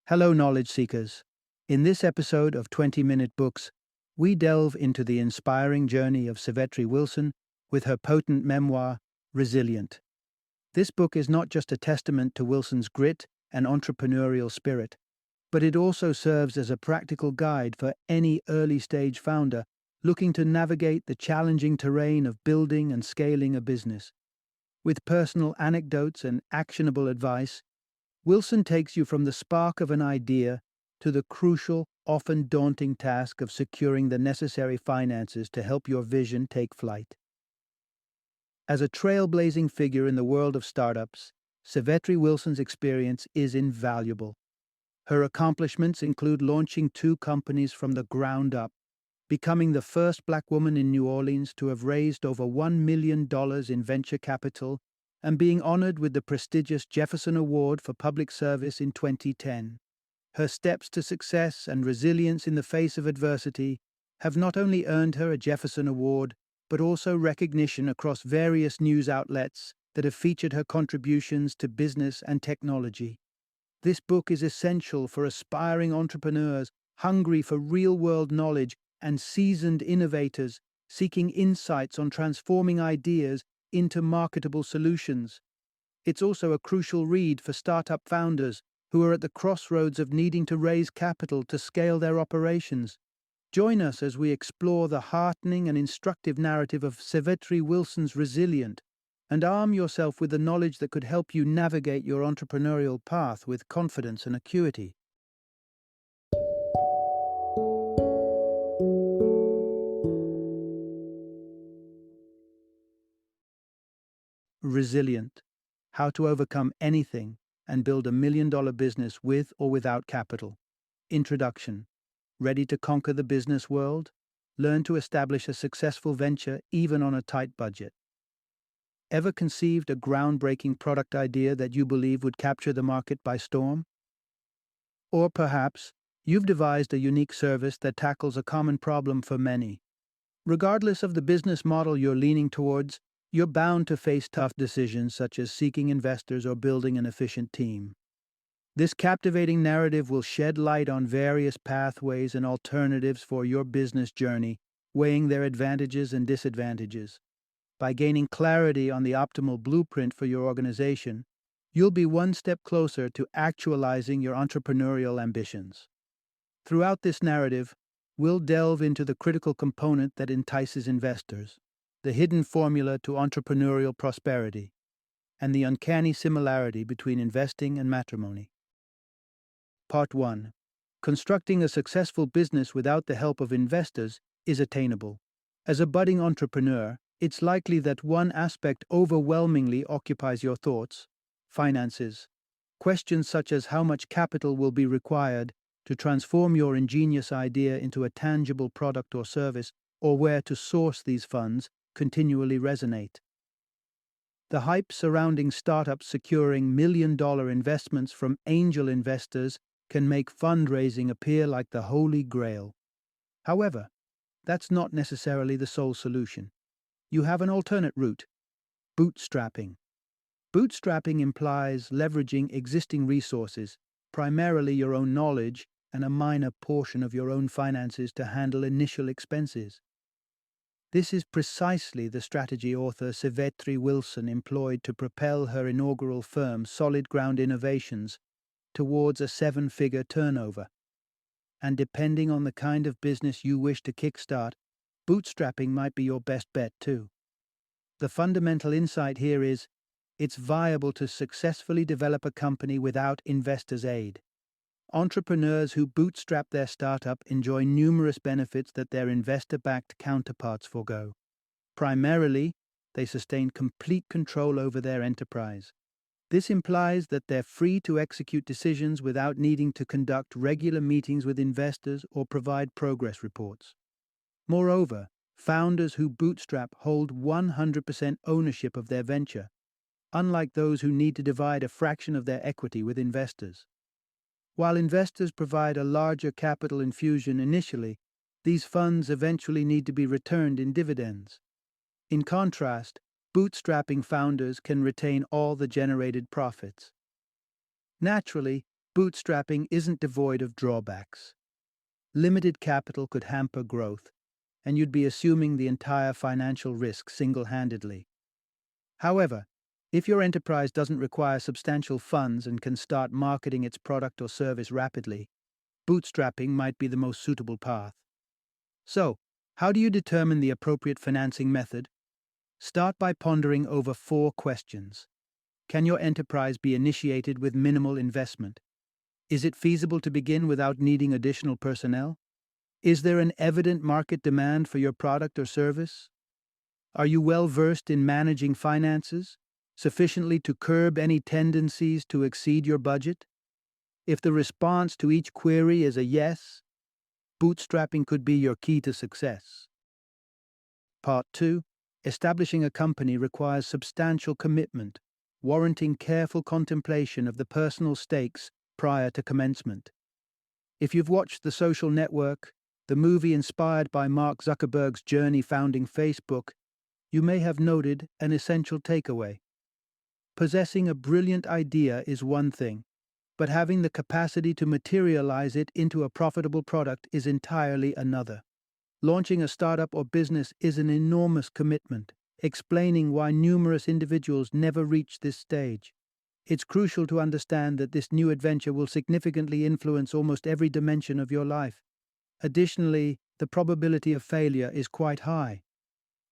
Hello, knowledge seekers. In this episode of 20-Minute Books, we delve into the inspiring journey of Sevetri Wilson with her potent memoir, Resilient. This book is not just a testament to Wilson's grit and entrepreneurial spirit, but it also serves as a practical guide for any early-stage founder looking to navigate the challenging terrain of building and scaling a business. With personal anecdotes and actionable advice, Wilson takes you from the spark of an idea to the crucial, often daunting task of securing the necessary finances to help your vision take flight. As a trailblazing figure in the world of startups, Sevetri Wilson's experience is invaluable. Her accomplishments include launching 2 companies from the ground up, becoming the first Black woman in New Orleans to have raised over $1 million in venture capital, and being honored with the prestigious Jefferson Award for Public Service in 2010. Her steps to success and resilience in the face of adversity have not only earned her a Jefferson Award, but also recognition across various news outlets that have featured her contributions to business and technology. This book is essential for aspiring entrepreneurs hungry for real-world knowledge and seasoned innovators seeking insights on transforming ideas into marketable solutions. It's also a crucial read for startup founders who are at the crossroads of needing to raise capital to scale their operations. Join us as we explore the heartening and instructive narrative of Sevetri Wilson's Resilient, and arm yourself with the knowledge that could help you navigate your entrepreneurial path with confidence and acuity. Resilient: How to Overcome Anything and Build a $1 Million Business with or Without Capital. Introduction: Ready to conquer the business world? Learn to establish a successful venture even on a tight budget. Ever conceived a groundbreaking product idea that you believe would capture the market by storm? Or perhaps you've devised a unique service that tackles a common problem for many. Regardless of the business model you're leaning towards, you're bound to face tough decisions such as seeking investors or building an efficient team. This captivating narrative will shed light on various pathways and alternatives for your business journey, weighing their advantages and disadvantages. By gaining clarity on the optimal blueprint for your organization, you'll be one step closer to actualizing your entrepreneurial ambitions. Throughout this narrative, we'll delve into the critical component that entices investors, the hidden formula to entrepreneurial prosperity, and the uncanny similarity between investing and matrimony. Part 1. Constructing a successful business without the help of investors is attainable. As a budding entrepreneur, it's likely that one aspect overwhelmingly occupies your thoughts: finances. Questions such as how much capital will be required to transform your ingenious idea into a tangible product or service, or where to source these funds, continually resonate. The hype surrounding startups securing million-dollar investments from angel investors can make fundraising appear like the holy grail. However, that's not necessarily the sole solution. You have an alternate route: bootstrapping. Bootstrapping implies leveraging existing resources, primarily your own knowledge and a minor portion of your own finances, to handle initial expenses. This is precisely the strategy author Sevetri Wilson employed to propel her inaugural firm, Solid Ground Innovations, towards a 7-figure turnover. And depending on the kind of business you wish to kickstart, bootstrapping might be your best bet too. The fundamental insight here is, it's viable to successfully develop a company without investors' aid. Entrepreneurs who bootstrap their startup enjoy numerous benefits that their investor-backed counterparts forego. Primarily, they sustain complete control over their enterprise. This implies that they're free to execute decisions without needing to conduct regular meetings with investors or provide progress reports. Moreover, founders who bootstrap hold 100% ownership of their venture, unlike those who need to divide a fraction of their equity with investors. While investors provide a larger capital infusion initially, these funds eventually need to be returned in dividends. In contrast, bootstrapping founders can retain all the generated profits. Naturally, bootstrapping isn't devoid of drawbacks. Limited capital could hamper growth, and you'd be assuming the entire financial risk single-handedly. However, if your enterprise doesn't require substantial funds and can start marketing its product or service rapidly, bootstrapping might be the most suitable path. So, how do you determine the appropriate financing method? Start by pondering over 4 questions. Can your enterprise be initiated with minimal investment? Is it feasible to begin without needing additional personnel? Is there an evident market demand for your product or service? Are you well versed in managing finances, sufficiently to curb any tendencies to exceed your budget? If the response to each query is a yes, bootstrapping could be your key to success. Part 2. Establishing a company requires substantial commitment, warranting careful contemplation of the personal stakes prior to commencement. If you've watched The Social Network, the movie inspired by Mark Zuckerberg's journey founding Facebook, you may have noted an essential takeaway. Possessing a brilliant idea is one thing, but having the capacity to materialize it into a profitable product is entirely another. Launching a startup or business is an enormous commitment, explaining why numerous individuals never reach this stage. It's crucial to understand that this new adventure will significantly influence almost every dimension of your life. Additionally, the probability of failure is quite high.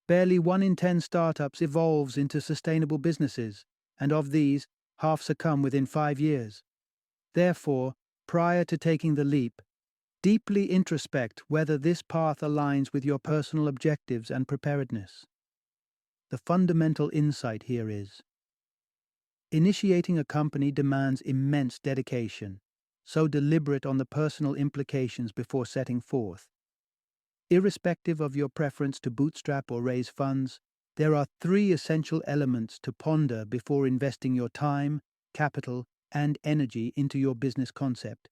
Barely 1 in 10 startups evolves into sustainable businesses, and of these, half succumb within 5 years. Therefore, prior to taking the leap, deeply introspect whether this path aligns with your personal objectives and preparedness. The fundamental insight here is: initiating a company demands immense dedication, so deliberate on the personal implications before setting forth. Irrespective of your preference to bootstrap or raise funds, there are 3 essential elements to ponder before investing your time, capital, and energy into your business concept.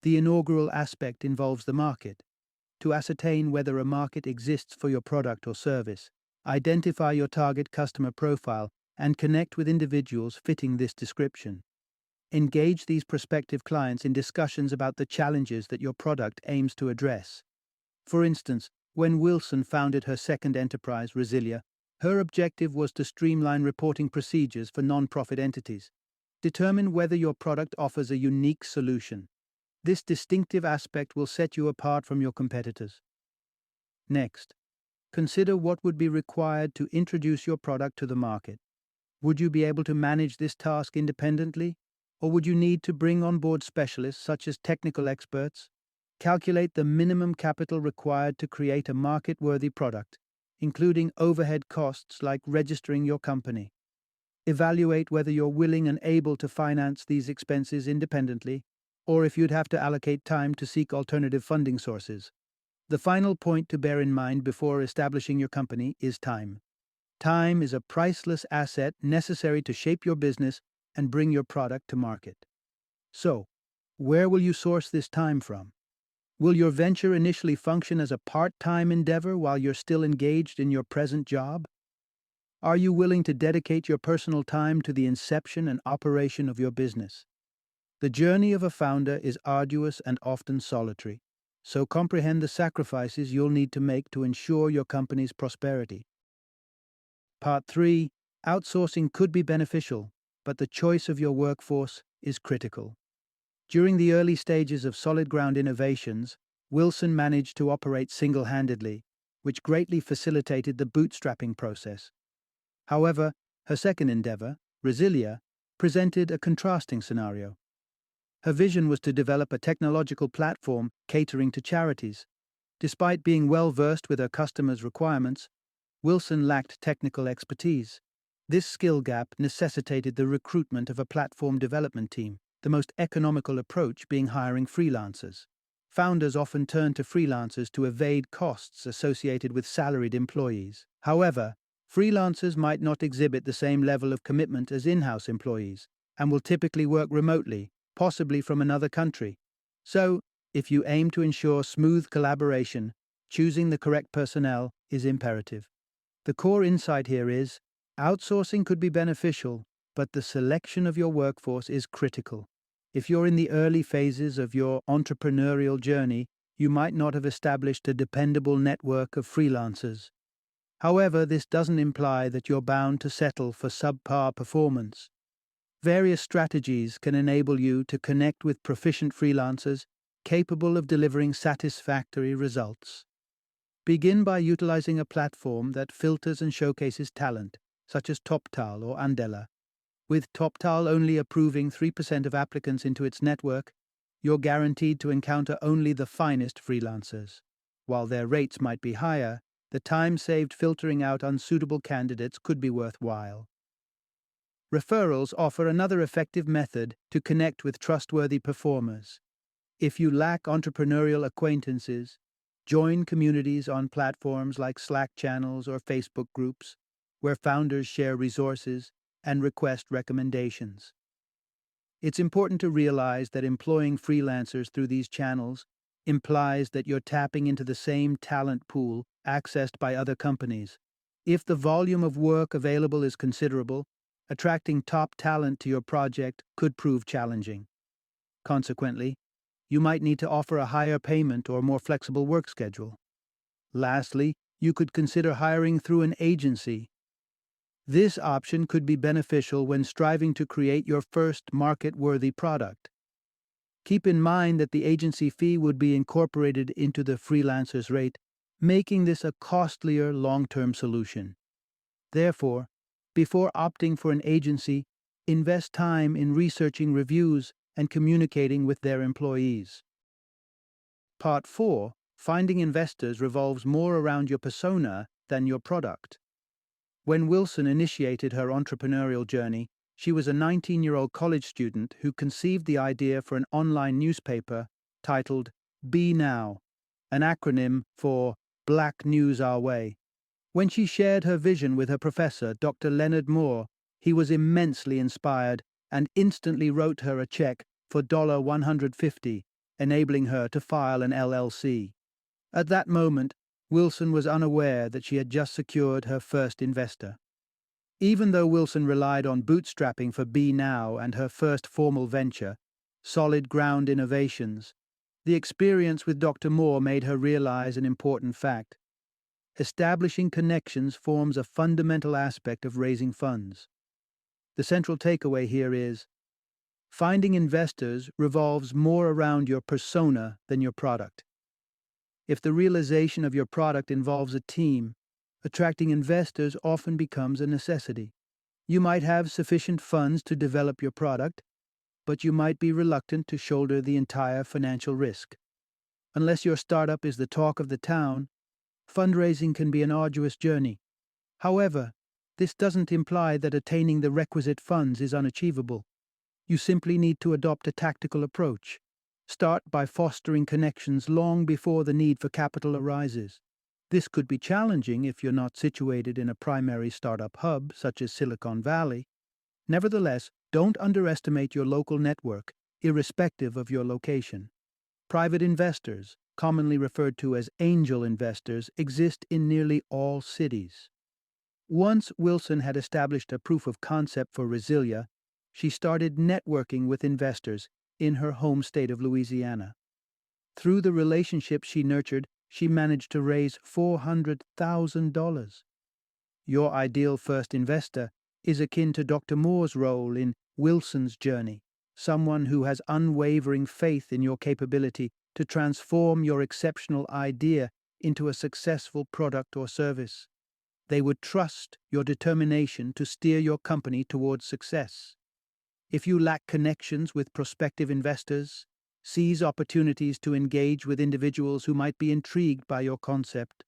The inaugural aspect involves the market. To ascertain whether a market exists for your product or service, identify your target customer profile and connect with individuals fitting this description. Engage these prospective clients in discussions about the challenges that your product aims to address. For instance, when Wilson founded her second enterprise, Resilia, her objective was to streamline reporting procedures for non-profit entities. Determine whether your product offers a unique solution. This distinctive aspect will set you apart from your competitors. Next, consider what would be required to introduce your product to the market. Would you be able to manage this task independently, or would you need to bring on board specialists such as technical experts? Calculate the minimum capital required to create a market-worthy product, including overhead costs like registering your company. Evaluate whether you're willing and able to finance these expenses independently, or if you'd have to allocate time to seek alternative funding sources. The final point to bear in mind before establishing your company is time. Time is a priceless asset necessary to shape your business and bring your product to market. So, where will you source this time from? Will your venture initially function as a part-time endeavor while you're still engaged in your present job? Are you willing to dedicate your personal time to the inception and operation of your business? The journey of a founder is arduous and often solitary, so comprehend the sacrifices you'll need to make to ensure your company's prosperity. Part 3. Outsourcing could be beneficial, but the choice of your workforce is critical. During the early stages of solid ground innovations, Wilson managed to operate single-handedly, which greatly facilitated the bootstrapping process. However, her second endeavor, Resilia, presented a contrasting scenario. Her vision was to develop a technological platform catering to charities. Despite being well-versed with her customers' requirements, Wilson lacked technical expertise. This skill gap necessitated the recruitment of a platform development team, the most economical approach being hiring freelancers. Founders often turn to freelancers to evade costs associated with salaried employees. However, freelancers might not exhibit the same level of commitment as in-house employees and will typically work remotely, possibly from another country. So, if you aim to ensure smooth collaboration, choosing the correct personnel is imperative. The core insight here is, outsourcing could be beneficial, but the selection of your workforce is critical. If you're in the early phases of your entrepreneurial journey, you might not have established a dependable network of freelancers. However, this doesn't imply that you're bound to settle for subpar performance. Various strategies can enable you to connect with proficient freelancers capable of delivering satisfactory results. Begin by utilizing a platform that filters and showcases talent, such as TopTal or Andela. With TopTal only approving 3% of applicants into its network, you're guaranteed to encounter only the finest freelancers. While their rates might be higher, the time saved filtering out unsuitable candidates could be worthwhile. Referrals offer another effective method to connect with trustworthy performers. If you lack entrepreneurial acquaintances, join communities on platforms like Slack channels or Facebook groups, where founders share resources and request recommendations. It's important to realize that employing freelancers through these channels implies that you're tapping into the same talent pool accessed by other companies. If the volume of work available is considerable, attracting top talent to your project could prove challenging. Consequently, you might need to offer a higher payment or more flexible work schedule. Lastly, you could consider hiring through an agency. This option could be beneficial when striving to create your first market-worthy product. Keep in mind that the agency fee would be incorporated into the freelancer's rate, making this a costlier long-term solution. Therefore, before opting for an agency, invest time in researching reviews and communicating with their employees. Part 4. Finding investors revolves more around your persona than your product. When Wilson initiated her entrepreneurial journey, she was a 19-year-old college student who conceived the idea for an online newspaper titled Be Now, an acronym for Black News Our Way. When she shared her vision with her professor, Dr. Leonard Moore, he was immensely inspired and instantly wrote her a check for $150, enabling her to file an LLC. At that moment, Wilson was unaware that she had just secured her first investor. Even though Wilson relied on bootstrapping for Be Now and her first formal venture, Solid Ground Innovations, the experience with Dr. Moore made her realize an important fact. Establishing connections forms a fundamental aspect of raising funds. The central takeaway here is, finding investors revolves more around your persona than your product. If the realization of your product involves a team, attracting investors often becomes a necessity. You might have sufficient funds to develop your product, but you might be reluctant to shoulder the entire financial risk. Unless your startup is the talk of the town, fundraising can be an arduous journey. However, this doesn't imply that attaining the requisite funds is unachievable. You simply need to adopt a tactical approach. Start by fostering connections long before the need for capital arises. This could be challenging if you're not situated in a primary startup hub, such as Silicon Valley. Nevertheless, don't underestimate your local network, irrespective of your location. Private investors, commonly referred to as angel investors, exist in nearly all cities. Once Wilson had established a proof of concept for Resilia, she started networking with investors in her home state of Louisiana. Through the relationships she nurtured, she managed to raise $400,000. Your ideal first investor is akin to Dr. Moore's role in Wilson's journey, someone who has unwavering faith in your capability to transform your exceptional idea into a successful product or service. They would trust your determination to steer your company towards success. If you lack connections with prospective investors, seize opportunities to engage with individuals who might be intrigued by your concept.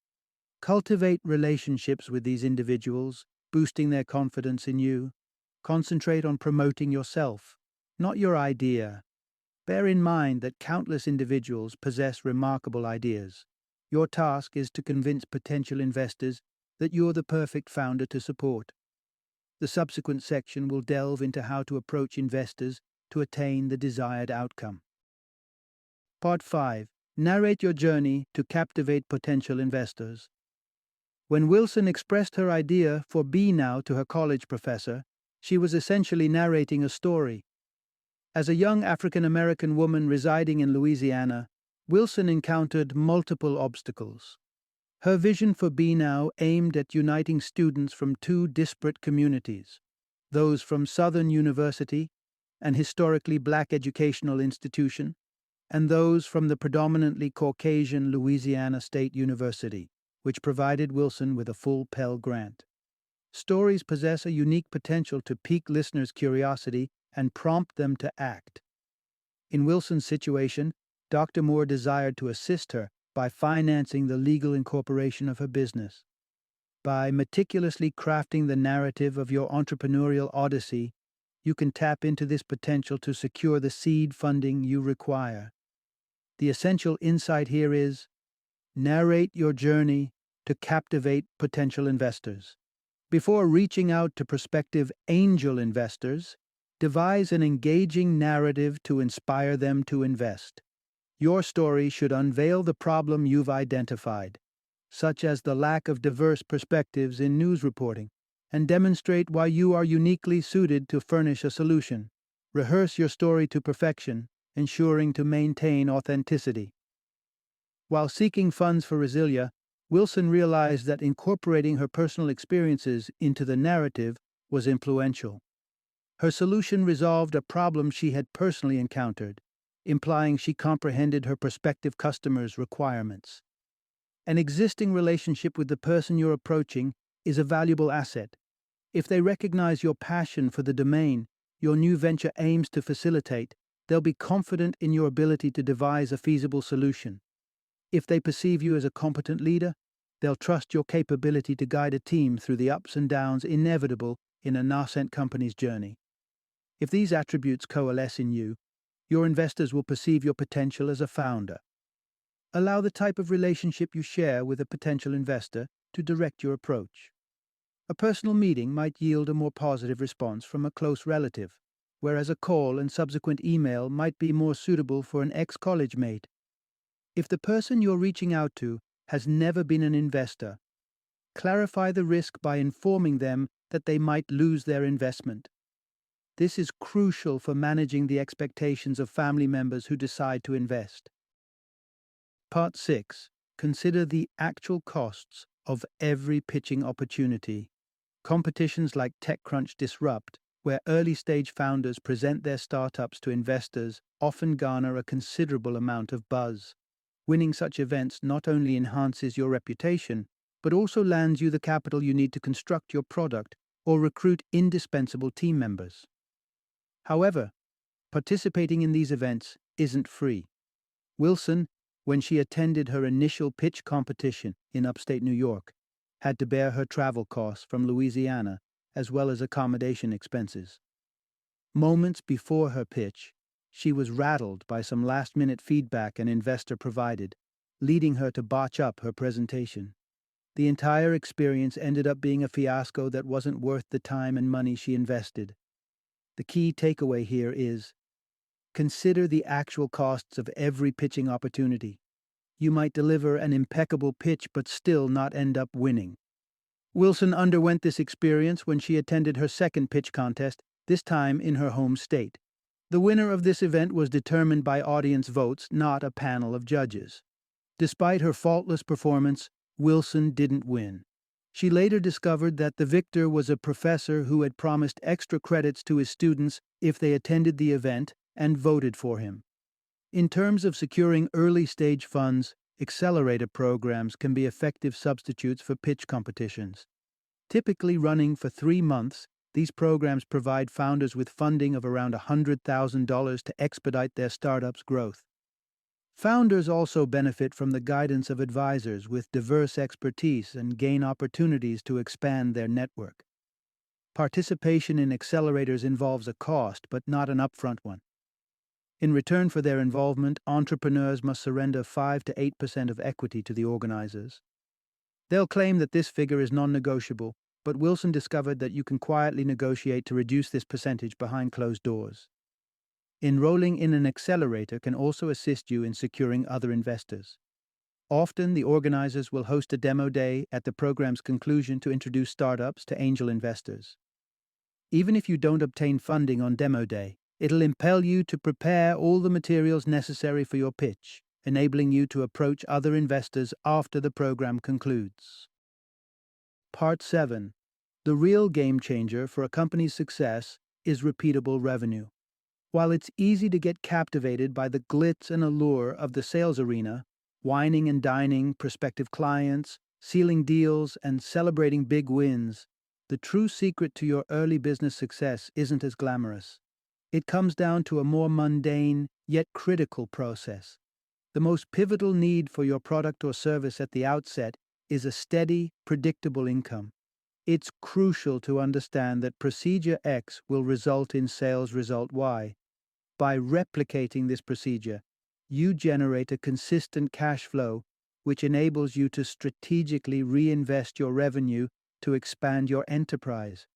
Cultivate relationships with these individuals, boosting their confidence in you. Concentrate on promoting yourself, not your idea. Bear in mind that countless individuals possess remarkable ideas. Your task is to convince potential investors that you're the perfect founder to support. The subsequent section will delve into how to approach investors to attain the desired outcome. Part 5. Narrate your journey to captivate potential investors. When Wilson expressed her idea for Be Now to her college professor, she was essentially narrating a story. As a young African American woman residing in Louisiana, Wilson encountered multiple obstacles. Her vision for Be Now aimed at uniting students from two disparate communities, those from Southern University, an historically black educational institution, and those from the predominantly Caucasian Louisiana State University, which provided Wilson with a full Pell Grant. Stories possess a unique potential to pique listeners' curiosity and prompt them to act. In Wilson's situation, Dr. Moore desired to assist her by financing the legal incorporation of her business. By meticulously crafting the narrative of your entrepreneurial odyssey, you can tap into this potential to secure the seed funding you require. The essential insight here is narrate your journey to captivate potential investors. Before reaching out to prospective angel investors, devise an engaging narrative to inspire them to invest. Your story should unveil the problem you've identified, such as the lack of diverse perspectives in news reporting, and demonstrate why you are uniquely suited to furnish a solution. Rehearse your story to perfection, ensuring to maintain authenticity. While seeking funds for Resilia, Wilson realized that incorporating her personal experiences into the narrative was influential. Her solution resolved a problem she had personally encountered, implying she comprehended her prospective customers' requirements. An existing relationship with the person you're approaching is a valuable asset. If they recognize your passion for the domain your new venture aims to facilitate, they'll be confident in your ability to devise a feasible solution. If they perceive you as a competent leader, they'll trust your capability to guide a team through the ups and downs inevitable in a nascent company's journey. If these attributes coalesce in you, your investors will perceive your potential as a founder. Allow the type of relationship you share with a potential investor to direct your approach. A personal meeting might yield a more positive response from a close relative, whereas a call and subsequent email might be more suitable for an ex-college mate. If the person you're reaching out to has never been an investor, clarify the risk by informing them that they might lose their investment. This is crucial for managing the expectations of family members who decide to invest. Part 6. Consider the actual costs of every pitching opportunity. Competitions like TechCrunch Disrupt, where early-stage founders present their startups to investors, often garner a considerable amount of buzz. Winning such events not only enhances your reputation, but also lands you the capital you need to construct your product or recruit indispensable team members. However, participating in these events isn't free. Wilson, when she attended her initial pitch competition in upstate New York, had to bear her travel costs from Louisiana as well as accommodation expenses. Moments before her pitch, she was rattled by some last-minute feedback an investor provided, leading her to botch up her presentation. The entire experience ended up being a fiasco that wasn't worth the time and money she invested. The key takeaway here is, consider the actual costs of every pitching opportunity. You might deliver an impeccable pitch but still not end up winning. Wilson underwent this experience when she attended her second pitch contest, this time in her home state. The winner of this event was determined by audience votes, not a panel of judges. Despite her faultless performance, Wilson didn't win. She later discovered that the victor was a professor who had promised extra credits to his students if they attended the event and voted for him. In terms of securing early-stage funds, accelerator programs can be effective substitutes for pitch competitions. Typically running for 3 months, these programs provide founders with funding of around $100,000 to expedite their startup's growth. Founders also benefit from the guidance of advisors with diverse expertise and gain opportunities to expand their network. Participation in accelerators involves a cost, but not an upfront one. In return for their involvement, entrepreneurs must surrender 5 to 8% of equity to the organizers. They'll claim that this figure is non-negotiable, but Wilson discovered that you can quietly negotiate to reduce this percentage behind closed doors. Enrolling in an accelerator can also assist you in securing other investors. Often, the organizers will host a demo day at the program's conclusion to introduce startups to angel investors. Even if you don't obtain funding on demo day, It'll impel you to prepare all the materials necessary for your pitch, enabling you to approach other investors after the program concludes. Part 7. The real game changer for a company's success is repeatable revenue. While it's easy to get captivated by the glitz and allure of the sales arena, wining and dining prospective clients, sealing deals, and celebrating big wins, the true secret to your early business success isn't as glamorous. It comes down to a more mundane, yet critical process. The most pivotal need for your product or service at the outset is a steady, predictable income. It's crucial to understand that procedure X will result in sales result Y. By replicating this procedure, you generate a consistent cash flow, which enables you to strategically reinvest your revenue to expand your enterprise.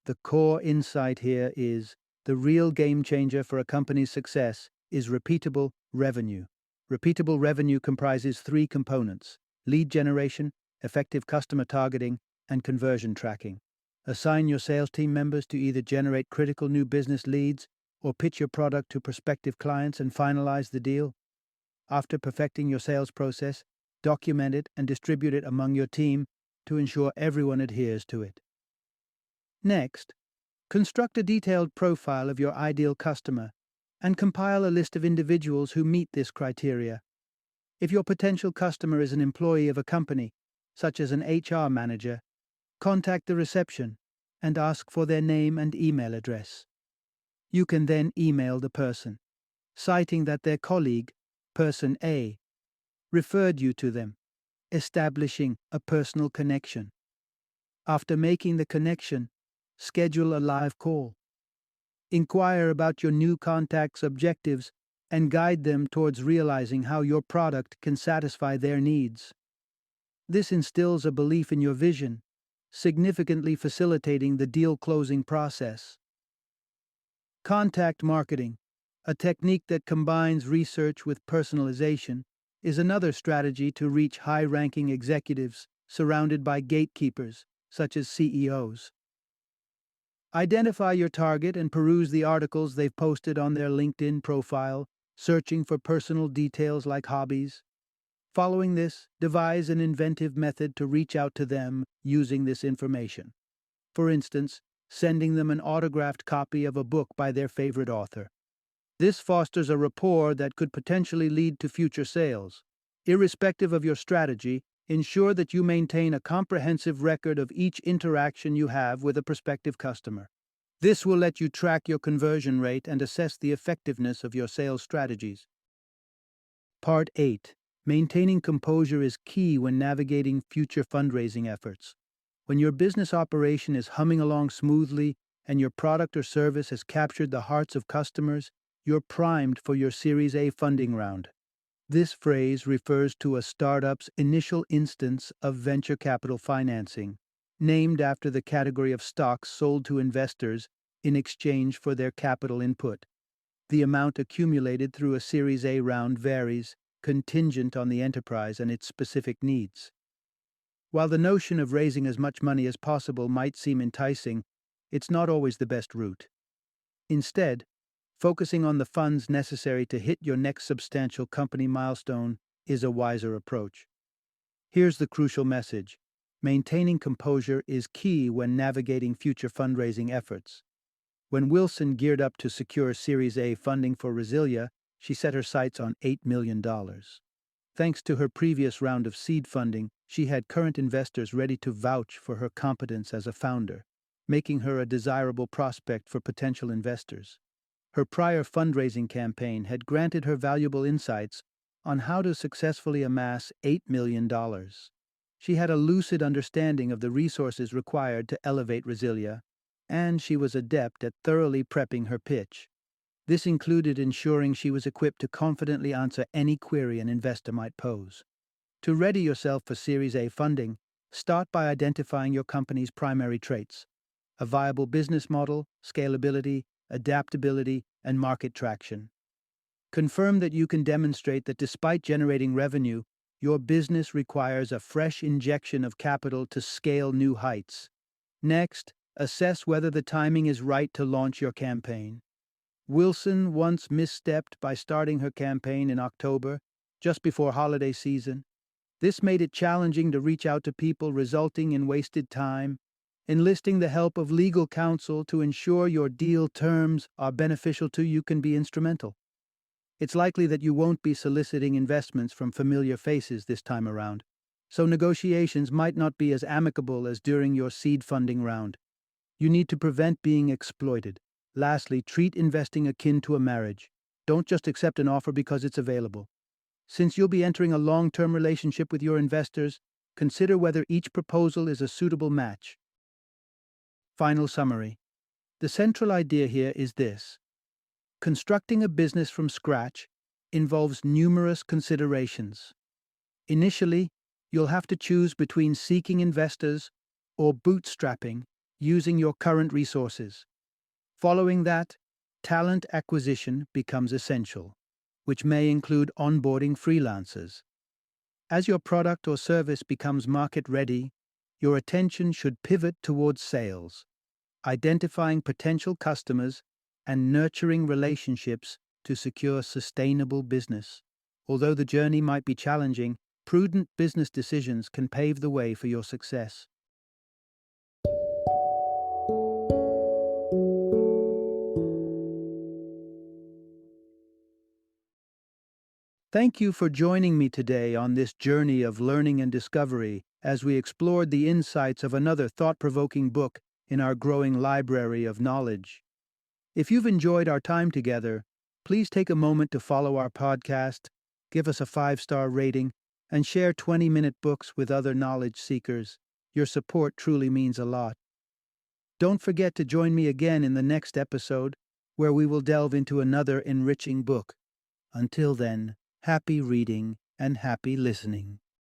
The core insight here is the real game changer for a company's success is repeatable revenue. Repeatable revenue comprises three components: lead generation, effective customer targeting, and conversion tracking. Assign your sales team members to either generate critical new business leads or pitch your product to prospective clients and finalize the deal. After perfecting your sales process, document it and distribute it among your team to ensure everyone adheres to it. Next, construct a detailed profile of your ideal customer and compile a list of individuals who meet this criteria. If your potential customer is an employee of a company, such as an HR manager, contact the reception and ask for their name and email address. You can then email the person, citing that their colleague, Person A, referred you to them, establishing a personal connection. After making the connection, schedule a live call. Inquire about your new contact's objectives and guide them towards realizing how your product can satisfy their needs. This instills a belief in your vision, significantly facilitating the deal closing process. Contact marketing, a technique that combines research with personalization, is another strategy to reach high-ranking executives surrounded by gatekeepers, such as CEOs. Identify your target and peruse the articles they've posted on their LinkedIn profile, searching for personal details like hobbies. Following this, devise an inventive method to reach out to them using this information. For instance, sending them an autographed copy of a book by their favorite author. This fosters a rapport that could potentially lead to future sales. Irrespective of your strategy, ensure that you maintain a comprehensive record of each interaction you have with a prospective customer. This will let you track your conversion rate and assess the effectiveness of your sales strategies. Part 8. Maintaining composure is key when navigating future fundraising efforts. When your business operation is humming along smoothly and your product or service has captured the hearts of customers, you're primed for your Series A funding round. This phrase refers to a startup's initial instance of venture capital financing, named after the category of stocks sold to investors in exchange for their capital input. The amount accumulated through a Series A round varies, contingent on the enterprise and its specific needs. While the notion of raising as much money as possible might seem enticing, it's not always the best route. Instead, focusing on the funds necessary to hit your next substantial company milestone is a wiser approach. Here's the crucial message: maintaining composure is key when navigating future fundraising efforts. When Wilson geared up to secure Series A funding for Resilia, she set her sights on $8 million. Thanks to her previous round of seed funding, she had current investors ready to vouch for her competence as a founder, making her a desirable prospect for potential investors. Her prior fundraising campaign had granted her valuable insights on how to successfully amass $8 million. She had a lucid understanding of the resources required to elevate Resilia, and she was adept at thoroughly prepping her pitch. This included ensuring she was equipped to confidently answer any query an investor might pose. To ready yourself for Series A funding, start by identifying your company's primary traits: a viable business model, scalability, adaptability, and market traction. Confirm that you can demonstrate that despite generating revenue, your business requires a fresh injection of capital to scale new heights. Next, assess whether the timing is right to launch your campaign. Wilson once misstepped by starting her campaign in October, just before holiday season. This made it challenging to reach out to people, resulting in wasted time. Enlisting the help of legal counsel to ensure your deal terms are beneficial to you can be instrumental. It's likely that you won't be soliciting investments from familiar faces this time around, so negotiations might not be as amicable as during your seed funding round. You need to prevent being exploited. Lastly, treat investing akin to a marriage. Don't just accept an offer because it's available. Since you'll be entering a long-term relationship with your investors, consider whether each proposal is a suitable match. Final summary. The central idea here is this. Constructing a business from scratch involves numerous considerations. Initially, you'll have to choose between seeking investors or bootstrapping using your current resources. Following that, talent acquisition becomes essential, which may include onboarding freelancers. As your product or service becomes market-ready, your attention should pivot towards sales, identifying potential customers and nurturing relationships to secure sustainable business. Although the journey might be challenging, prudent business decisions can pave the way for your success. Thank you for joining me today on this journey of learning and discovery as we explored the insights of another thought-provoking book in our growing library of knowledge. If you've enjoyed our time together, please take a moment to follow our podcast, give us a 5-star rating, and share 20-minute books with other knowledge seekers. Your support truly means a lot. Don't forget to join me again in the next episode, where we will delve into another enriching book. Until then, happy reading and happy listening.